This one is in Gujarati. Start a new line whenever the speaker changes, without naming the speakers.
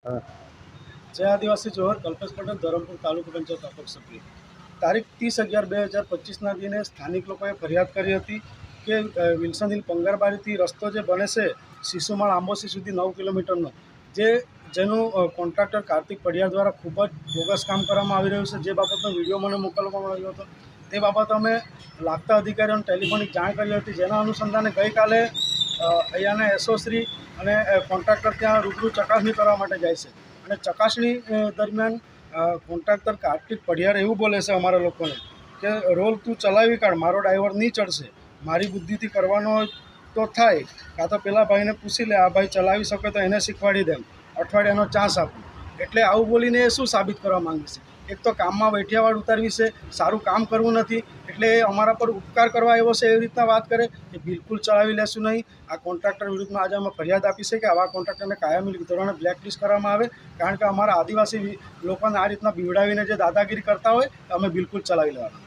હા.
જય આદિવાસી જોહર કલ્પેશ પટેલ ધરમપુર તાલુકા પંચાયત અપક્ષ સભ્ય. તારીખ 30/11/2025ના દિને સ્થાનિક લોકોએ ફરિયાદ કરી હતી કે વિલ્સન હિલ પંગારબારીથી રસ્તો જે બને છે શિશુમાળ આંબોસી સુધી 9 કિલોમીટરનો, જેનું કોન્ટ્રાક્ટર કાર્તિક પડિયાર દ્વારા ખૂબ જ બોગસ કામ કરવામાં આવી રહ્યું છે, જે બાબતનો વિડીયો મને મોકલવામાં આવ્યો હતો. તે બાબત અમે લાગતા અધિકારીઓને ટેલિફોનિક જાણ કરી હતી, જેના અનુસંધાને ગઈકાલે અહીંયાના એસોશ્રી અને કોન્ટ્રાક્ટર ત્યાં રૂબરૂ ચકાસણી કરવા માટે જાય છે. અને ચકાસણી દરમિયાન કોન્ટ્રાક્ટર કાર્તિક પડિયાર એવું બોલે છે અમારા લોકોને કે રોલ તું ચલાવી કાઢ, મારો ડ્રાઈવર નહીં ચડશે, મારી બુદ્ધિથી કરવાનો હોય તો થાય, કાં તો પેલા ભાઈને પૂછી લે, આ ભાઈ ચલાવી શકે તો એને શીખવાડી દેમ, અઠવાડિયાનો ચાન્સ આપું. એટલે આવું બોલીને એ શું સાબિત કરવા માંગે છે? એક તો કામમાં વેઠિયાવાડ ઉતારવી છે, સારું કામ કરવું નથી, એટલે એ અમારા પર ઉપકાર કરવા આવ્યો છે એવી રીતના વાત કરે કે બિલકુલ ચલાવી લેશું નહીં. આ કોન્ટ્રાક્ટર વિરુદ્ધમાં આજે અમે ફરિયાદ આપી છે કે આવા કોન્ટ્રાક્ટરને કાયમી ધોરણે બ્લેકલિસ્ટ કરવામાં આવે, કારણ કે અમારા આદિવાસી લોકોને આ રીતના બીવડાવીને જે દાદાગીરી કરતા હોય અમે બિલકુલ ચલાવી લેવાના.